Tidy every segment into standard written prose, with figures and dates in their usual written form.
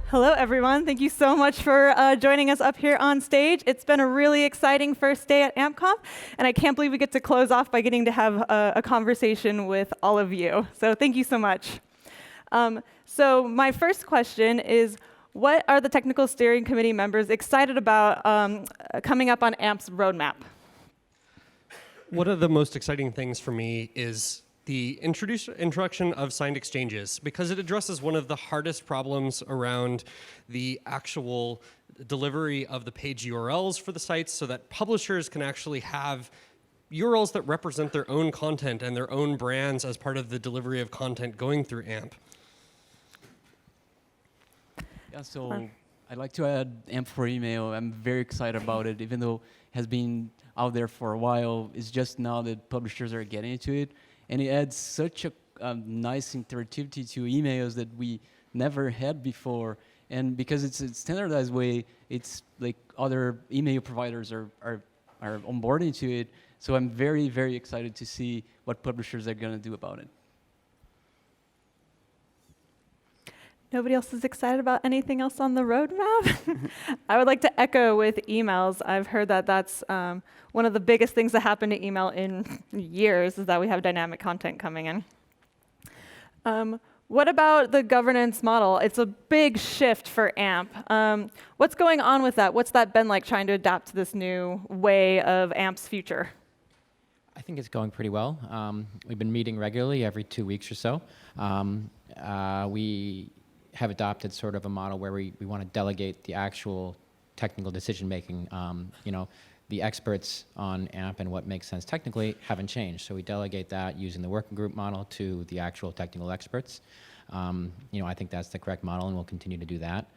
Hello, everyone. Thank you so much for joining us up here on stage. It's been a really exciting first day at AMP Conf, and I can't believe we get to close off by getting to have a conversation with all of you. So thank you so much. So my first question is, what are the technical steering committee members excited about coming up on AMP's roadmap? One of the most exciting things for me is the introduction of signed exchanges, because it addresses one of the hardest problems around the actual delivery of the page URLs for the sites, so that publishers can actually have URLs that represent their own content and their own brands as part of the delivery of content going through AMP. Yeah, so I'd like to add AMP for email. I'm very excited about it, even though it has been out there for a while. It's just now that publishers are getting into it. And it adds such a nice interactivity to emails that we never had before. And because it's a standardized way, it's like other email providers are onboarding to it. So I'm very, very excited to see what publishers are going to do about it. Nobody else is excited about anything else on the roadmap? I would like to echo with emails. I've heard that that's one of the biggest things that happened to email in years, is that we have dynamic content coming in. What about the governance model? It's a big shift for AMP. What's going on with that? What's that been like, trying to adapt to this new way of AMP's future? I think it's going pretty well. We've been meeting regularly every 2 weeks or so. We have adopted sort of a model where we want to delegate the actual technical decision-making. The experts on AMP and what makes sense technically haven't changed, so we delegate that using the working group model to the actual technical experts. I think that's the correct model, and we'll continue to do that.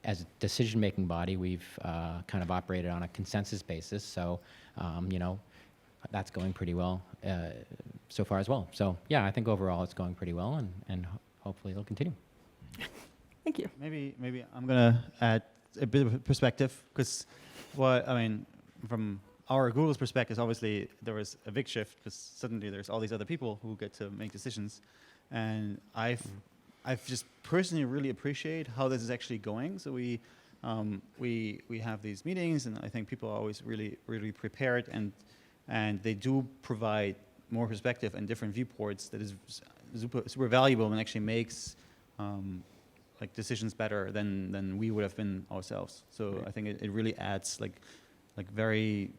As a decision-making body, we've kind of operated on a consensus basis, so that's going pretty well so far as well. So yeah, I think overall it's going pretty well, and hopefully it'll continue. Thank you. Maybe I'm gonna add a bit of perspective, because from our Google's perspective, obviously there was a big shift, because suddenly there's all these other people who get to make decisions, and I've just personally really appreciate how this is actually going. So we have these meetings, and I think people are always really prepared, and they do provide more perspective and different viewports that is super valuable, and actually makes decisions better than we would have been ourselves. So right. I think it really adds like very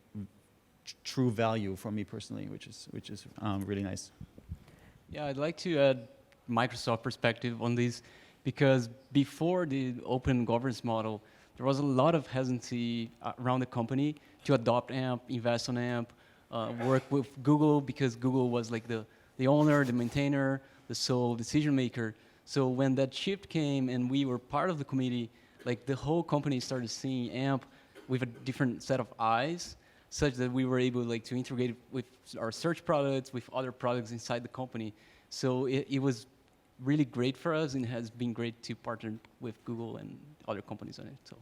true value for me personally, which is really nice. Yeah, I'd like to add Microsoft perspective on this, because before the open governance model, there was a lot of hesitancy around the company to adopt AMP, invest on AMP, work with Google, because Google was like the owner, the maintainer, the sole decision maker. So when that shift came and we were part of the committee, like the whole company started seeing AMP with a different set of eyes, such that we were able to integrate with our search products, with other products inside the company. So it was really great for us, and it has been great to partner with Google and other companies on it. So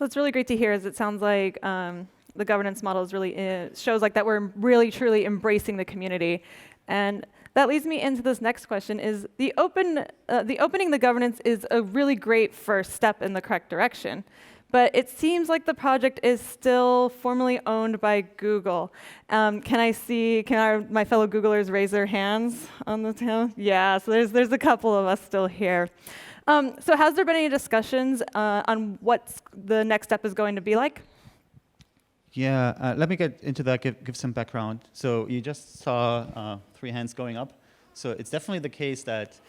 it's really great to hear, as it sounds like the governance model is really shows like that we're really truly embracing the community. And that leads me into this next question: is the opening the governance is a really great first step in the correct direction, but it seems like the project is still formally owned by Google. Can my fellow Googlers raise their hands on the tail? Yeah, so there's a couple of us still here. So has there been any discussions on what the next step is going to be like? Yeah, let me get into that, give some background. So you just saw 3 hands going up. So it's definitely the case that,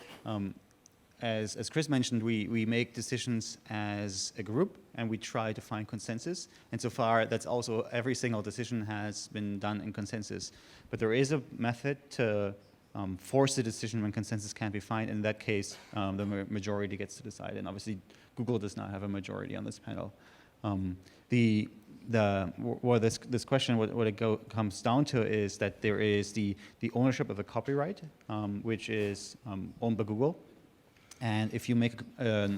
as Chris mentioned, we make decisions as a group, and we try to find consensus. And so far, that's also every single decision has been done in consensus. But there is a method to force the decision when consensus can't be found. In that case, the majority gets to decide. And obviously, Google does not have a majority on this panel. This question, what it comes down to is that there is the ownership of a copyright, which is owned by Google. And if you make a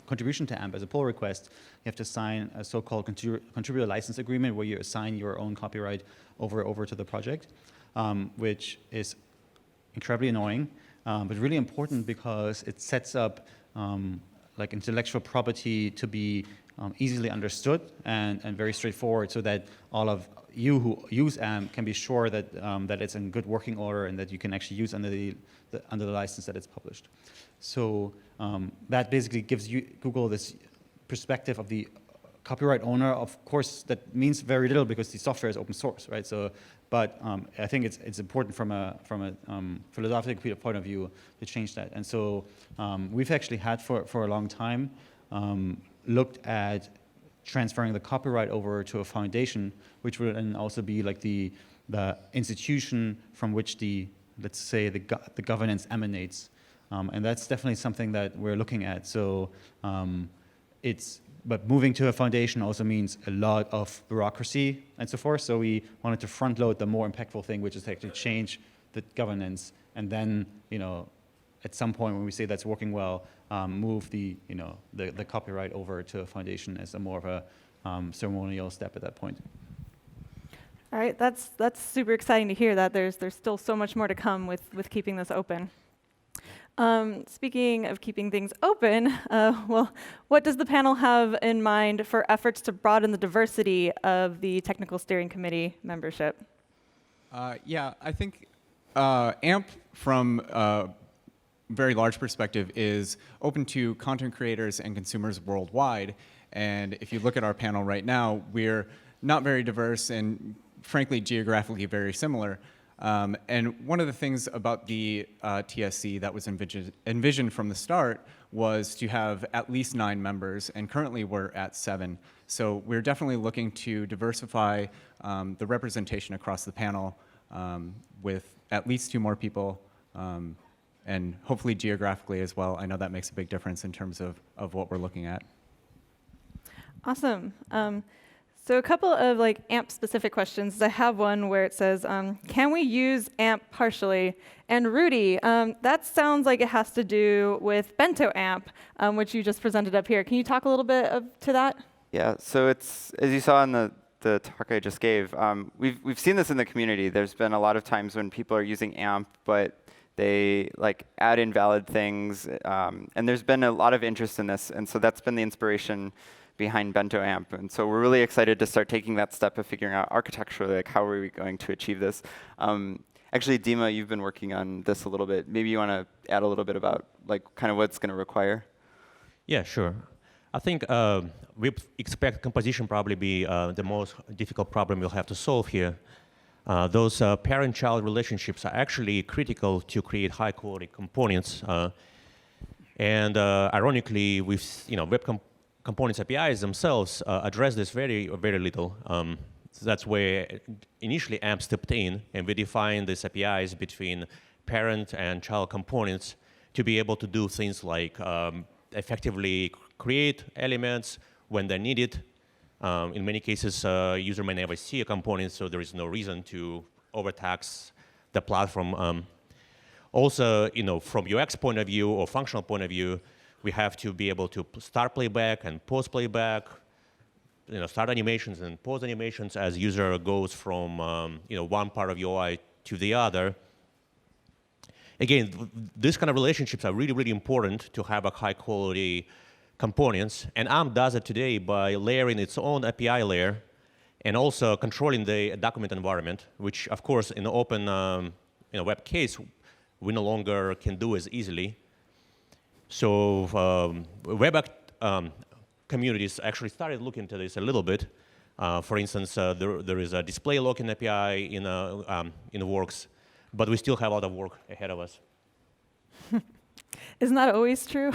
contribution to AMP as a pull request, you have to sign a so-called contributor license agreement, where you assign your own copyright over to the project, which is incredibly annoying, but really important, because it sets up like intellectual property to be easily understood and very straightforward, so that all of you who use AMP can be sure that that it's in good working order and that you can actually use under the license that it's published. So that basically gives you Google this perspective of the copyright owner. Of course, that means very little because the software is open source, right? So, but I think it's important from a philosophical point of view to change that. And so we've actually had for a long time looked at transferring the copyright over to a foundation, which would then also be like the institution from which let's say the governance emanates. And that's definitely something that we're looking at. So but moving to a foundation also means a lot of bureaucracy and so forth. So we wanted to front load the more impactful thing, which is to actually change the governance, and then, at some point when we say that's working well, move the copyright over to a foundation as a more of a ceremonial step at that point. All right, that's super exciting to hear that there's still so much more to come with keeping this open. Speaking of keeping things open, well, what does the panel have in mind for efforts to broaden the diversity of the Technical Steering Committee membership? Yeah, I think AMP from a very large perspective is open to content creators and consumers worldwide. And if you look at our panel right now, we're not very diverse and frankly geographically very similar. And one of the things about the TSC that was envisioned from the start was to have at least 9 members, and currently we're at 7. So we're definitely looking to diversify the representation across the panel with at least 2 more people, and hopefully geographically as well. I know that makes a big difference in terms of what we're looking at. Awesome. So a couple of AMP-specific questions. I have one where it says, can we use AMP partially? And Rudy, that sounds like it has to do with Bento AMP, which you just presented up here. Can you talk a little bit to that? Yeah, so it's, as you saw in the talk I just gave, we've seen this in the community. There's been a lot of times when people are using AMP, but they add invalid things, and there's been a lot of interest in this, and so that's been the inspiration behind Bento AMP. And so we're really excited to start taking that step of figuring out architecturally, how are we going to achieve this. Actually, Dima, you've been working on this a little bit. Maybe you want to add a little bit about kind of what it's going to require? Yeah, sure. I think we expect composition probably be the most difficult problem we'll have to solve here. Those parent-child relationships are actually critical to create high-quality components. And ironically, web components APIs themselves address this very, very little. So that's where initially AMP stepped in, and we defined these APIs between parent and child components to be able to do things like effectively create elements when they're needed. In many cases, user may never see a component, so there is no reason to overtax the platform. Also, from UX point of view or functional point of view, we have to be able to start playback and pause playback, start animations and pause animations as user goes from one part of UI to the other. Again, these kind of relationships are really, really important to have a high quality components. And AMP does it today by layering its own API layer and also controlling the document environment, which, of course, in the open web case, we no longer can do as easily. So web communities actually started looking into this a little bit. For instance, there is a display locking API in the works, but we still have a lot of work ahead of us. Isn't that always true?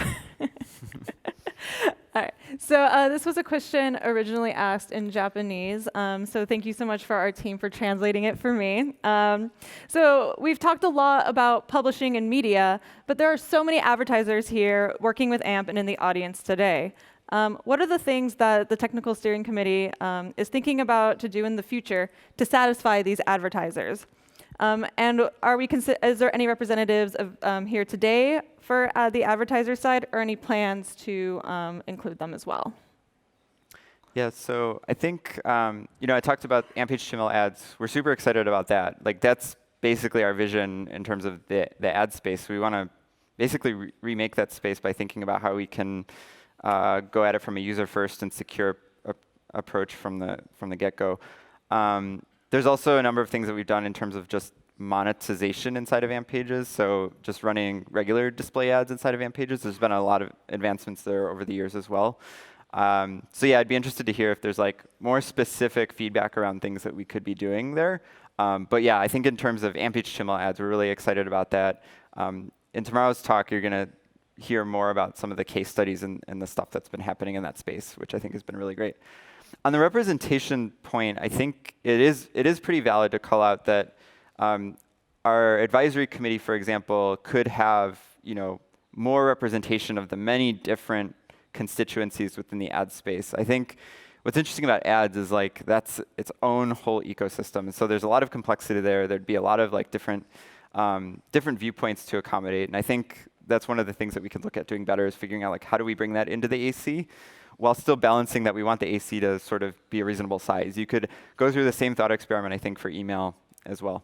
All right. So this was a question originally asked in Japanese. So thank you so much for our team for translating it for me. So we've talked a lot about publishing and media, but there are so many advertisers here working with AMP and in the audience today. What are the things that the Technical Steering Committee is thinking about to do in the future to satisfy these advertisers? And is there any representatives of, here today for the advertiser side, or any plans to include them as well? Yeah, so I think, I talked about AMP HTML ads. We're super excited about that. That's basically our vision in terms of the ad space. We want to basically remake that space by thinking about how we can go at it from a user-first and secure approach from the get-go. There's also a number of things that we've done in terms of just monetization inside of AMP pages. So just running regular display ads inside of AMP pages. There's been a lot of advancements there over the years as well. So yeah, I'd be interested to hear if there's like more specific feedback around things that we could be doing there. But yeah, I think in terms of AMP HTML ads, we're really excited about that. In tomorrow's talk, you're going to hear more about some of the case studies and the stuff that's been happening in that space, which I think has been really great. On the representation point, I think it is pretty valid to call out that our advisory committee, for example, could have more representation of the many different constituencies within the ad space. I think what's interesting about ads is like that's its own whole ecosystem. And so there's a lot of complexity there. There'd be a lot of like different viewpoints to accommodate. And I think that's one of the things that we could look at doing better is figuring out like how do we bring that into the AC while still balancing that we want the AC to sort of be a reasonable size. You could go through the same thought experiment, I think, for email as well.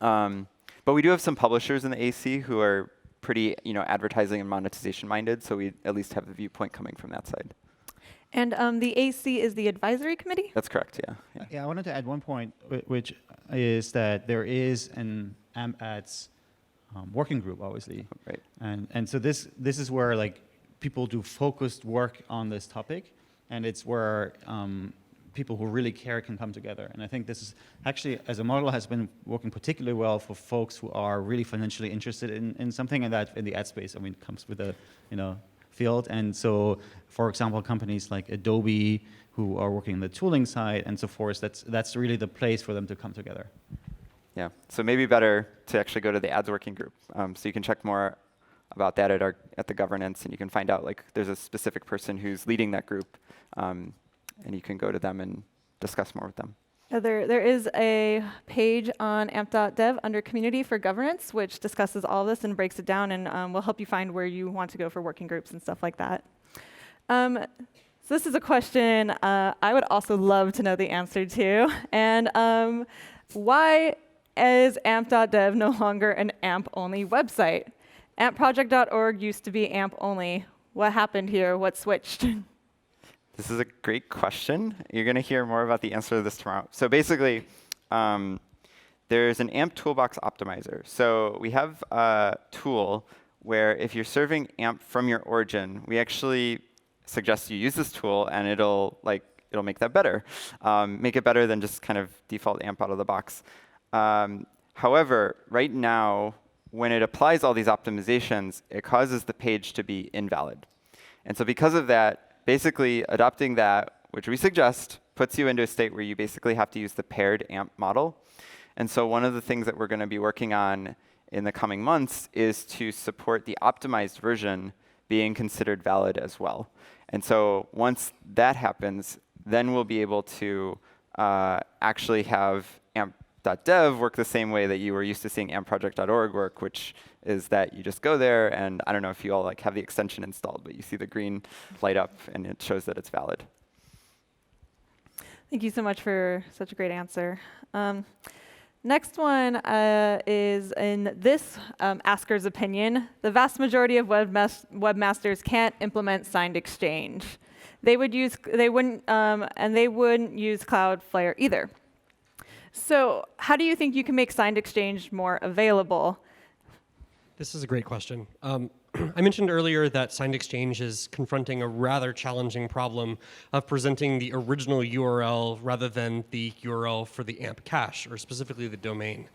But we do have some publishers in the AC who are pretty advertising and monetization minded, so we at least have the viewpoint coming from that side. And the AC is the advisory committee? That's correct, yeah. Yeah, I wanted to add one point, which is that there is an AMP ads working group, obviously. Right. And so this is where like people do focused work on this topic, and it's where people who really care can come together. And I think this is actually, as a model, has been working particularly well for folks who are really financially interested in something, and that in the ad space, I mean, comes with a field. And so, for example, companies like Adobe, who are working on the tooling side and so forth, that's really the place for them to come together. Yeah, so maybe better to actually go to the ads working group. So you can check more about that at the governance, and you can find out like there's a specific person who's leading that group, and you can go to them and discuss more with them. There is a page on amp.dev under community for governance, which discusses all this and breaks it down, and will help you find where you want to go for working groups and stuff like that. So this is a question I would also love to know the answer to. And why is amp.dev no longer an AMP-only website? AMPproject.org used to be AMP-only. What happened here? What switched? This is a great question. You're going to hear more about the answer to this tomorrow. So basically, there's an AMP toolbox optimizer. So we have a tool where if you're serving AMP from your origin, we actually suggest you use this tool, and it'll make that better, make it better than just kind of default AMP out of the box. However, right now, when it applies all these optimizations, it causes the page to be invalid. And so because of that, basically adopting that, which we suggest, puts you into a state where you basically have to use the paired AMP model. And so one of the things that we're going to be working on in the coming months is to support the optimized version being considered valid as well. And so once that happens, then we'll be able to actually have AMP.dev work the same way that you were used to seeing AMPproject.org work, which is that you just go there, and I don't know if you all like have the extension installed, but you see the green light up, and it shows that it's valid. Thank you so much for such a great answer. Next one is in this asker's opinion, the vast majority of webmasters can't implement signed exchange. They wouldn't use Cloudflare either. So how do you think you can make signed exchange more available? This is a great question. I mentioned earlier that signed exchange is confronting a rather challenging problem of presenting the original URL rather than the URL for the AMP cache, or specifically the domain.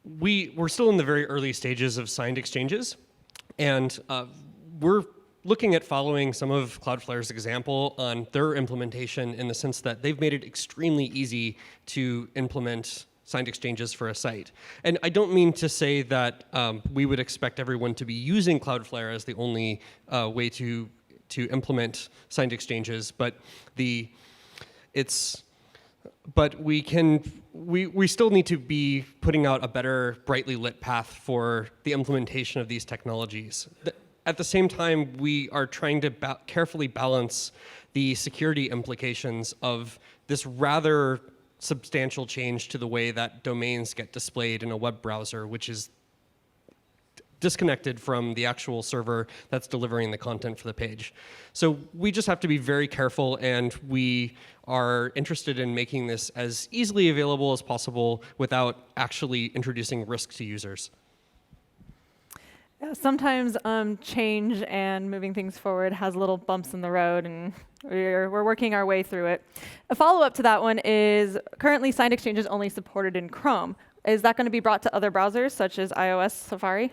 We're still in the very early stages of signed exchanges, and we're looking at following some of Cloudflare's example on their implementation in the sense that they've made it extremely easy to implement signed exchanges for a site. And I don't mean to say that we would expect everyone to be using Cloudflare as the only way to implement signed exchanges, but we still need to be putting out a better, brightly lit path for the implementation of these technologies. At the same time, we are trying to carefully balance the security implications of this rather substantial change to the way that domains get displayed in a web browser, which is disconnected from the actual server that's delivering the content for the page. So we just have to be very careful, and we are interested in making this as easily available as possible without actually introducing risk to users. Yeah, sometimes change and moving things forward has little bumps in the road, and we're working our way through it. A follow-up to that one is currently signed exchange is only supported in Chrome. Is that going to be brought to other browsers, such as iOS Safari?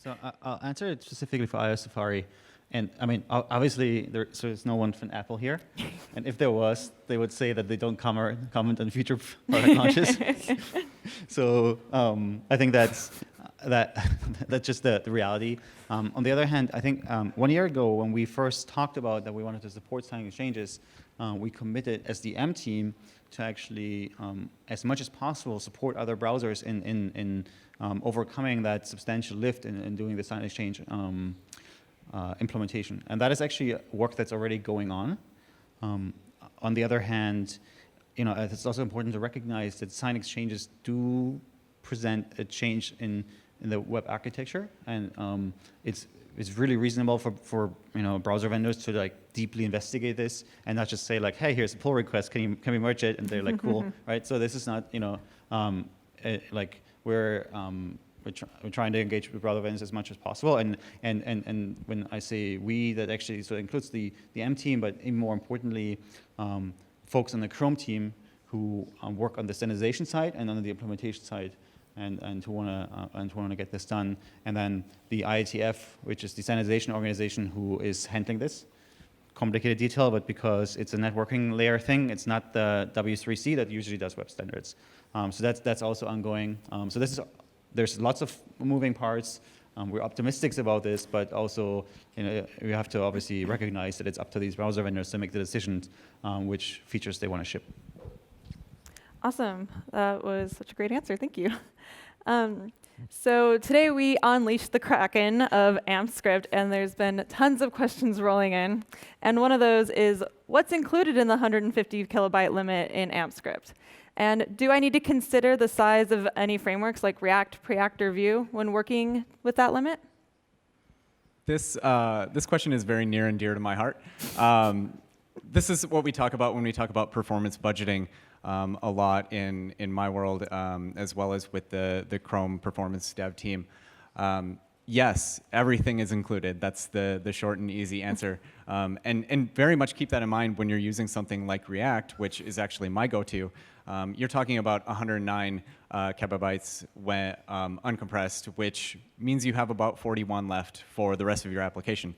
So I'll answer it specifically for iOS Safari. And I mean, obviously, there's no one from Apple here. And if there was, they would say that they don't comment on future product launches. So I think that's just the reality. On the other hand, I think 1 year ago, when we first talked about that we wanted to support signing exchanges, we committed as the AMP team to actually, as much as possible, support other browsers in overcoming that substantial lift in doing the sign exchange implementation. And that is actually work that's already going on. On the other hand, it's also important to recognize that sign exchanges do present a change in the web architecture, and it's really reasonable for browser vendors to like deeply investigate this and not just say like, hey, here's a pull request, can we merge it? And they're like, cool, right? So this is not like we're trying to engage with browser vendors as much as possible, and when I say we, that actually so includes the AMP team, but even more importantly, folks on the Chrome team who work on the standardization side and on the implementation side, and who want to get this done, and then the IETF, which is the standardization organization, who is handling this. Complicated detail, but because it's a networking layer thing, it's not the W3C that usually does web standards. So that's also ongoing. So there's lots of moving parts. We're optimistic about this, but also we have to obviously recognize that it's up to these browser vendors to make the decisions which features they want to ship. Awesome. That was such a great answer. Thank you. So today we unleashed the Kraken of AMP script, and there's been tons of questions rolling in. And one of those is, what's included in the 150 kilobyte limit in AMP script? And do I need to consider the size of any frameworks like React, Preact, or Vue when working with that limit? This question is very near and dear to my heart. This is what we talk about when we talk about performance budgeting a lot in my world, as well as with the Chrome performance dev team. Yes, everything is included. That's the short and easy answer. And very much keep that in mind when you're using something like React, which is actually my go-to. You're talking about 109 kilobytes when uncompressed, which means you have about 41 left for the rest of your application.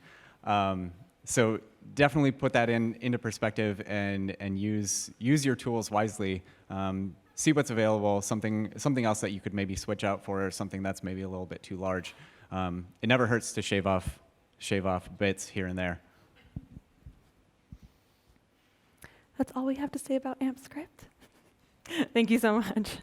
So definitely put that into perspective and use your tools wisely. See what's available, something else that you could maybe switch out for, something that's maybe a little bit too large. It never hurts to shave off bits here and there. That's all we have to say about AMP script. Thank you so much.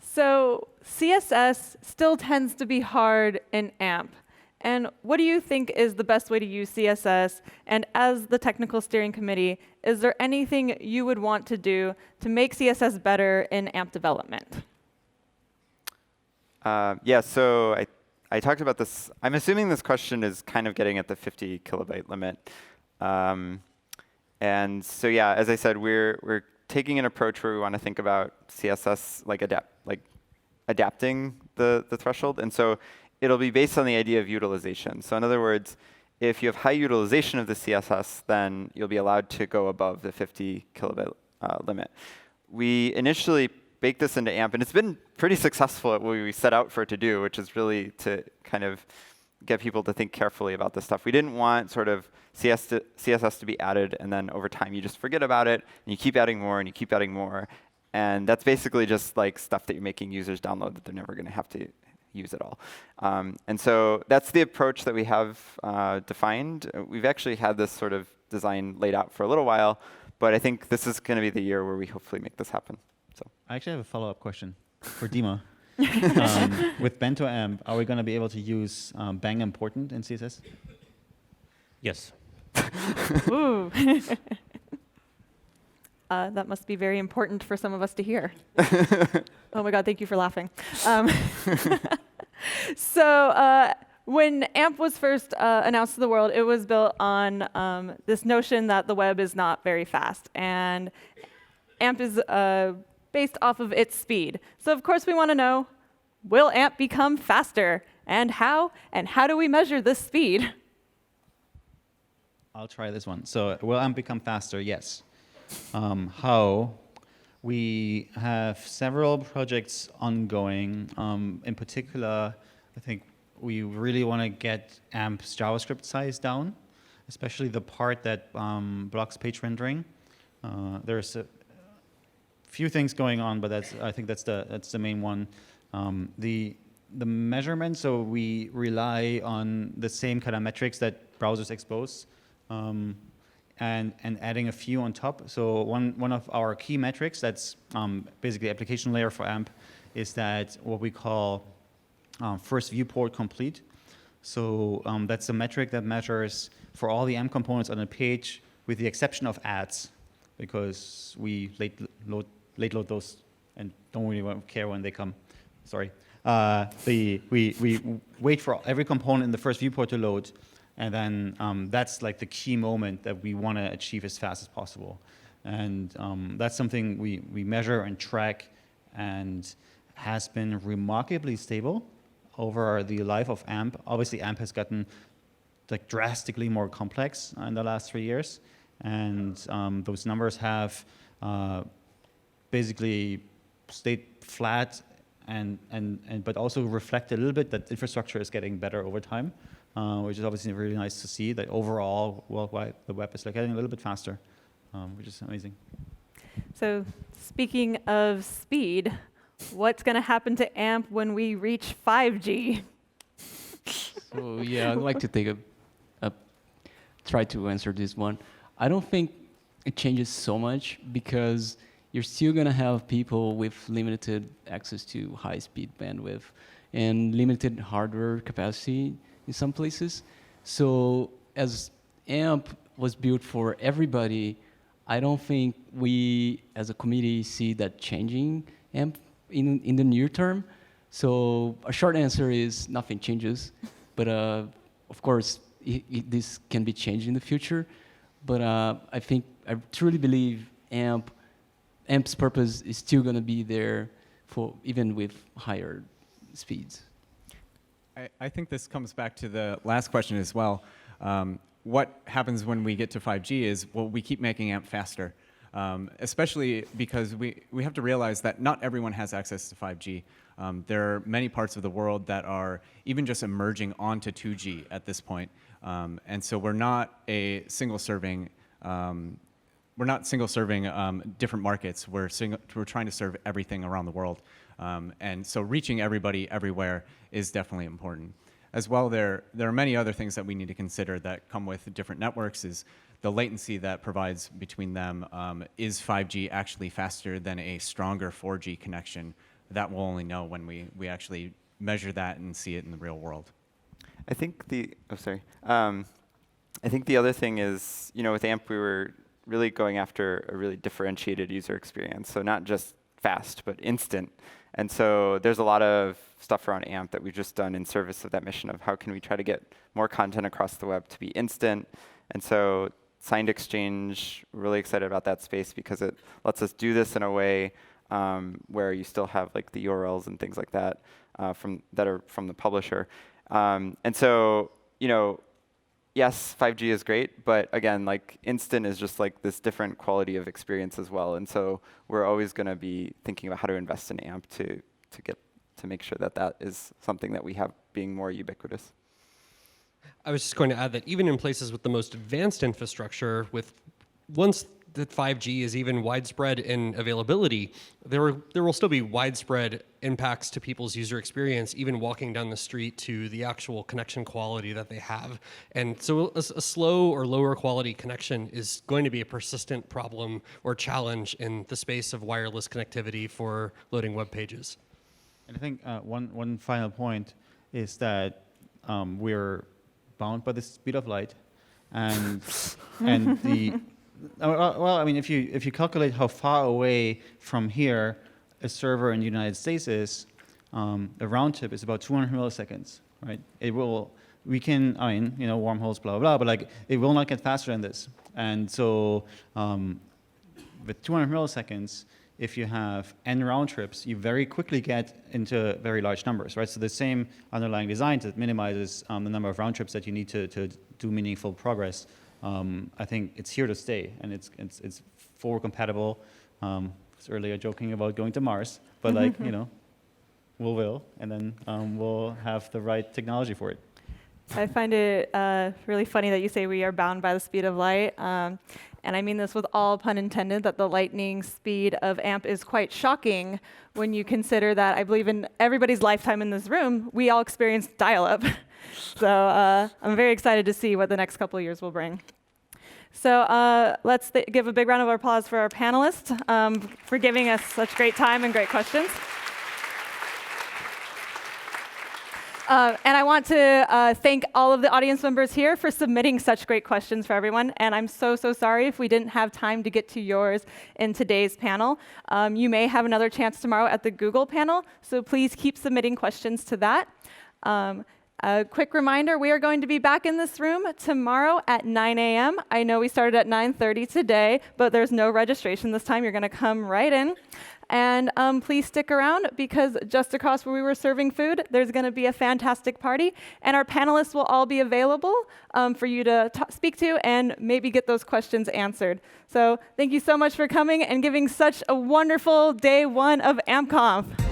So CSS still tends to be hard in AMP. And what do you think is the best way to use CSS? And as the technical steering committee, is there anything you would want to do to make CSS better in AMP development? Yeah, so I talked about this. I'm assuming this question is kind of getting at the 50 kilobyte limit. And so yeah, as I said, we're taking an approach where we want to think about CSS like adapting the threshold. And so it'll be based on the idea of utilization. So in other words, if you have high utilization of the CSS, then you'll be allowed to go above the 50 kilobyte limit. We initially baked this into AMP, and it's been pretty successful at what we set out for it to do, which is really to kind of get people to think carefully about this stuff. We didn't want sort of CSS to be added, and then over time you just forget about it, and you keep adding more, and you keep adding more. And that's basically just like stuff that you're making users download that they're never going to have to use at all. And so that's the approach that we have defined. We've actually had this sort of design laid out for a little while, but I think this is going to be the year where we hopefully make this happen. So I actually have a follow-up question for Dima. With Bento AMP, are we going to be able to use bang important in CSS? Yes. Ooh. That must be very important for some of us to hear. Oh my God, thank you for laughing. So when AMP was first announced to the world, it was built on this notion that the web is not very fast. And AMP is based off of its speed. So of course we want to know, will AMP become faster? And how? And how do we measure this speed? I'll try this one. So will AMP become faster? Yes. How? We have several projects ongoing. In particular, I think we really want to get AMP's JavaScript size down, especially the part that blocks page rendering. There's a few things going on, but I think that's the main one. The measurement, so we rely on the same kind of metrics that browsers expose, and adding a few on top. So one of our key metrics that's basically application layer for AMP is that what we call first viewport complete. So that's a metric that measures for all the AMP components on a page, with the exception of ads, because we late load those and don't really care when they come. Sorry. We wait for every component in the first viewport to load, and then that's like the key moment that we want to achieve as fast as possible. And that's something we measure and track, and has been remarkably stable over the life of AMP. Obviously, AMP has gotten like drastically more complex in the last 3 years, and those numbers have basically stayed flat, but also reflect a little bit that infrastructure is getting better over time, which is obviously really nice to see that overall worldwide the web is like getting a little bit faster, which is amazing. So speaking of speed, what's going to happen to AMP when we reach 5G? So yeah, I'd like to take try to answer this one. I don't think it changes so much, because you're still going to have people with limited access to high-speed bandwidth and limited hardware capacity in some places. So as AMP was built for everybody, I don't think we as a committee see that changing AMP in the near term. So a short answer is nothing changes, but of course this can be changed in the future. But I truly believe AMP's purpose is still going to be there for even with higher speeds. I think this comes back to the last question as well. What happens when we get to 5G is, well, we keep making AMP faster, especially because we have to realize that not everyone has access to 5G. There are many parts of the world that are even just emerging onto 2G at this point. And so we're not single-serving different markets. We're trying to serve everything around the world. And so reaching everybody everywhere is definitely important. As well, there are many other things that we need to consider that come with different networks. Is the latency that provides between them. Is 5G actually faster than a stronger 4G connection? That we'll only know when we actually measure that and see it in the real world. I think I think the other thing is, with AMP we were really going after a really differentiated user experience. So not just fast, but instant. And so there's a lot of stuff around AMP that we've just done in service of that mission of how can we try to get more content across the web to be instant. And so signed exchange, we're really excited about that space because it lets us do this in a way where you still have like the URLs and things like that that are from the publisher. And so, yes, 5G is great, but again, like instant is just like this different quality of experience as well. And so we're always going to be thinking about how to invest in AMP to make sure that that is something that we have being more ubiquitous. I was just going to add that even in places with the most advanced infrastructure, once that 5G is even widespread in availability, there will still be widespread impacts to people's user experience, even walking down the street, to the actual connection quality that they have. And so a slow or lower quality connection is going to be a persistent problem or challenge in the space of wireless connectivity for loading web pages. And I think one final point is that we're bound by the speed of light, and well, I mean, if you calculate how far away from here a server in the United States is, a round trip is about 200 milliseconds, right? We can, wormholes, blah, blah, blah, but like, it will not get faster than this. And so with 200 milliseconds, if you have n round trips, you very quickly get into very large numbers, right? So the same underlying design that minimizes the number of round trips that you need to do meaningful progress, I think it's here to stay, and it's forward compatible. I was earlier joking about going to Mars, but like, we will, and then we'll have the right technology for it. I find it really funny that you say we are bound by the speed of light. And I mean this with all pun intended, that the lightning speed of AMP is quite shocking when you consider that I believe in everybody's lifetime in this room, we all experienced dial-up. So I'm very excited to see what the next couple of years will bring. So let's give a big round of applause for our panelists for giving us such great time and great questions. And I want to thank all of the audience members here for submitting such great questions for everyone. And I'm so sorry if we didn't have time to get to yours in today's panel. You may have another chance tomorrow at the Google panel, so please keep submitting questions to that. A quick reminder, we are going to be back in this room tomorrow at 9 a.m. I know we started at 9:30 today, but there's no registration this time. You're going to come right in. And please stick around, because just across where we were serving food, there's going to be a fantastic party. And our panelists will all be available for you to speak to and maybe get those questions answered. So thank you so much for coming and giving such a wonderful day one of AMP Conf.